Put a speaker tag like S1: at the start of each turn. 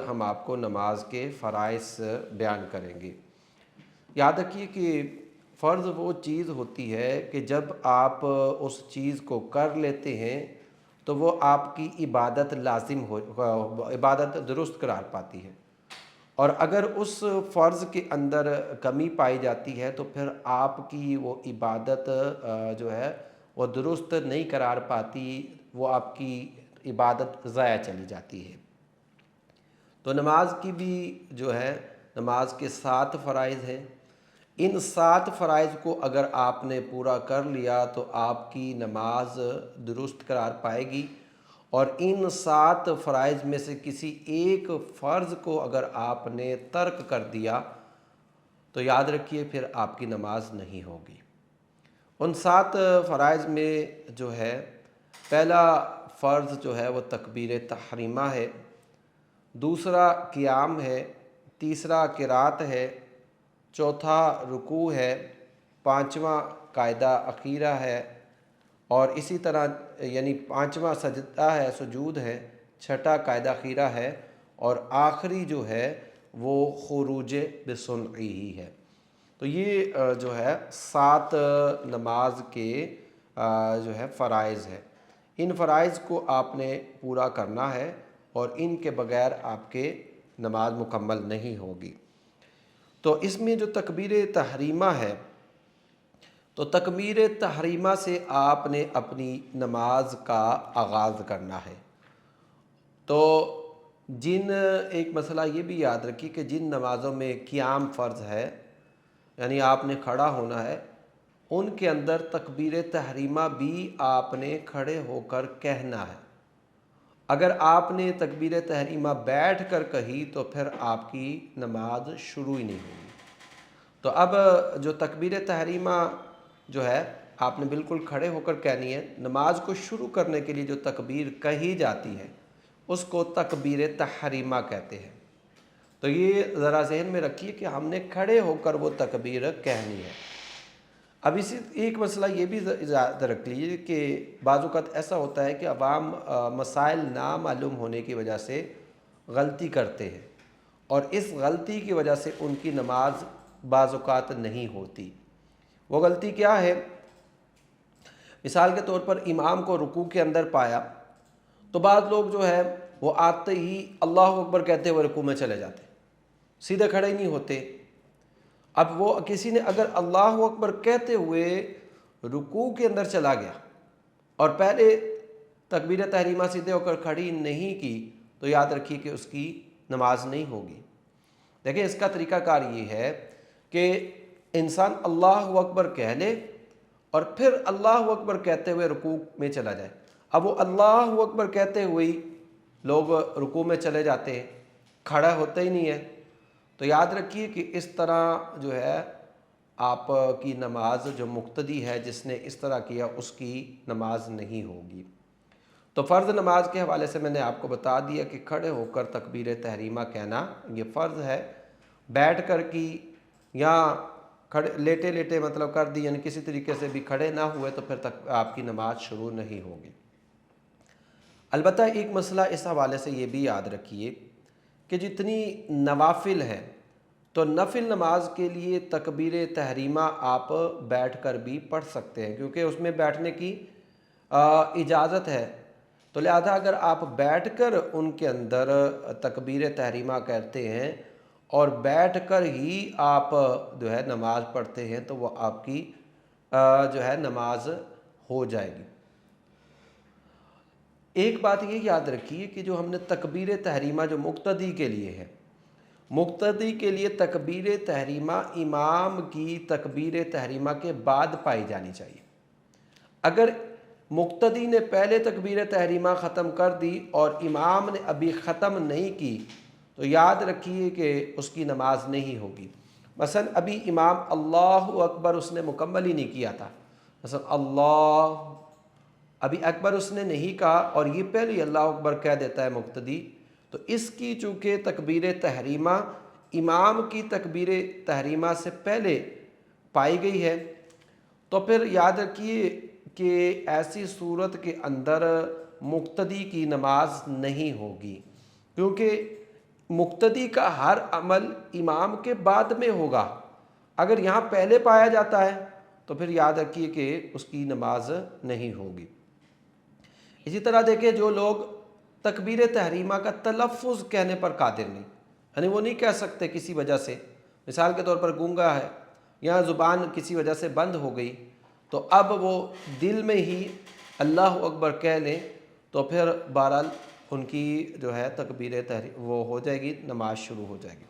S1: ہم آپ کو نماز کے فرائض بیان کریں گے۔ یاد رکھیے کہ فرض وہ چیز ہوتی ہے کہ جب آپ اس چیز کو کر لیتے ہیں تو وہ آپ کی عبادت لازم ہو، عبادت درست قرار پاتی ہے، اور اگر اس فرض کے اندر کمی پائی جاتی ہے تو پھر آپ کی وہ عبادت جو ہے وہ درست نہیں قرار پاتی، وہ آپ کی عبادت ضائع چلی جاتی ہے۔ تو نماز کی بھی جو ہے، نماز کے 7 فرائض ہیں۔ ان 7 فرائض کو اگر آپ نے پورا کر لیا تو آپ کی نماز درست قرار پائے گی، اور ان 7 فرائض میں سے کسی ایک فرض کو اگر آپ نے ترک کر دیا تو یاد رکھیے پھر آپ کی نماز نہیں ہوگی۔ ان 7 فرائض میں جو ہے، پہلا فرض جو ہے وہ تکبیر تحریمہ ہے، دوسرا قیام ہے، تیسرا قرات ہے، چوتھا رکوع ہے، پانچواں قاعدہ اخیرہ ہے، اور اسی طرح یعنی پانچواں سجدہ ہے، سجود ہے، چھٹا قاعدہ اخیرہ ہے، اور آخری جو ہے وہ خروج بسنعی ہی ہے۔ تو یہ جو ہے 7 نماز کے جو ہے فرائض ہے۔ ان فرائض کو آپ نے پورا کرنا ہے، اور ان کے بغیر آپ کے نماز مکمل نہیں ہوگی۔ تو اس میں جو تکبیر تحریمہ ہے، تو تکبیر تحریمہ سے آپ نے اپنی نماز کا آغاز کرنا ہے۔ تو ایک مسئلہ یہ بھی یاد رکھیے کہ جن نمازوں میں قیام فرض ہے، یعنی آپ نے کھڑا ہونا ہے، ان کے اندر تکبیر تحریمہ بھی آپ نے کھڑے ہو کر کہنا ہے۔ اگر آپ نے تکبیر تحریمہ بیٹھ کر کہی تو پھر آپ کی نماز شروع ہی نہیں ہوگی۔ تو اب جو تکبیر تحریمہ جو ہے آپ نے بالکل کھڑے ہو کر کہنی ہے۔ نماز کو شروع کرنے کے لیے جو تکبیر کہی جاتی ہے اس کو تکبیر تحریمہ کہتے ہیں۔ تو یہ ذرا ذہن میں رکھیے کہ ہم نے کھڑے ہو کر وہ تکبیر کہنی ہے۔ اب اسی ایک مسئلہ یہ بھی یاد رکھ لیجیے کہ بعض اوقات ایسا ہوتا ہے کہ عوام مسائل نامعلوم ہونے کی وجہ سے غلطی کرتے ہیں، اور اس غلطی کی وجہ سے ان کی نماز بعض اوقات نہیں ہوتی۔ وہ غلطی کیا ہے؟ مثال کے طور پر امام کو رکوع کے اندر پایا تو بعض لوگ جو ہے وہ آتے ہی اللہ اکبر کہتے ہوئے رکوع میں چلے جاتے، سیدھے کھڑے ہی نہیں ہوتے۔ اب وہ کسی نے اگر اللہ اکبر کہتے ہوئے رکوع کے اندر چلا گیا اور پہلے تکبیر تحریمہ سیدھے ہو کر کھڑی نہیں کی تو یاد رکھیے کہ اس کی نماز نہیں ہوگی۔ دیکھیں اس کا طریقہ کار یہ ہے کہ انسان اللہ اکبر کہہ لے اور پھر اللہ اکبر کہتے ہوئے رکوع میں چلا جائے۔ اب وہ اللہ اکبر کہتے ہوئے لوگ رکوع میں چلے جاتے ہیں، کھڑا ہوتا ہی نہیں ہے، تو یاد رکھیے کہ اس طرح جو ہے آپ کی نماز، جو مقتدی ہے جس نے اس طرح کیا، اس کی نماز نہیں ہوگی۔ تو فرض نماز کے حوالے سے میں نے آپ کو بتا دیا کہ کھڑے ہو کر تکبیر تحریمہ کہنا یہ فرض ہے۔ بیٹھ کر کی یا کھڑے لیٹے لیٹے مطلب کر دی، یعنی کسی طریقے سے بھی کھڑے نہ ہوئے تو پھر تک آپ کی نماز شروع نہیں ہوگی۔ البتہ ایک مسئلہ اس حوالے سے یہ بھی یاد رکھیے کہ جتنی نوافل ہیں تو نفل نماز کے لیے تکبیر تحریمہ آپ بیٹھ کر بھی پڑھ سکتے ہیں، کیونکہ اس میں بیٹھنے کی اجازت ہے۔ تو لہذا اگر آپ بیٹھ کر ان کے اندر تکبیر تحریمہ کرتے ہیں اور بیٹھ کر ہی آپ جو ہے نماز پڑھتے ہیں تو وہ آپ کی جو ہے نماز ہو جائے گی۔ ایک بات یہ یاد رکھیے کہ جو ہم نے تکبیر تحریمہ جو مقتدی کے لیے ہے، مقتدی کے لیے تکبیر تحریمہ امام کی تکبیر تحریمہ کے بعد پائی جانی چاہیے۔ اگر مقتدی نے پہلے تکبیر تحریمہ ختم کر دی اور امام نے ابھی ختم نہیں کی تو یاد رکھیے کہ اس کی نماز نہیں ہوگی۔ مثلا ابھی امام اللہ اکبر اس نے مکمل ہی نہیں کیا تھا، مثلا اللہ ابھی اکبر اس نے نہیں کہا اور یہ پہلے اللہ اکبر کہہ دیتا ہے مقتدی، تو اس کی چونکہ تکبیر تحریمہ امام کی تکبیر تحریمہ سے پہلے پائی گئی ہے، تو پھر یاد رکھیے کہ ایسی صورت کے اندر مقتدی کی نماز نہیں ہوگی، کیونکہ مقتدی کا ہر عمل امام کے بعد میں ہوگا، اگر یہاں پہلے پایا جاتا ہے تو پھر یاد رکھیے کہ اس کی نماز نہیں ہوگی۔ اسی طرح دیکھیں جو لوگ تکبیر تحریمہ کا تلفظ کہنے پر قادر نہیں، یعنی وہ نہیں کہہ سکتے کسی وجہ سے، مثال کے طور پر گونگا ہے یا زبان کسی وجہ سے بند ہو گئی، تو اب وہ دل میں ہی اللہ اکبر کہہ لیں تو پھر بہرحال ان کی جو ہے تکبیر تحریم وہ ہو جائے گی، نماز شروع ہو جائے گی۔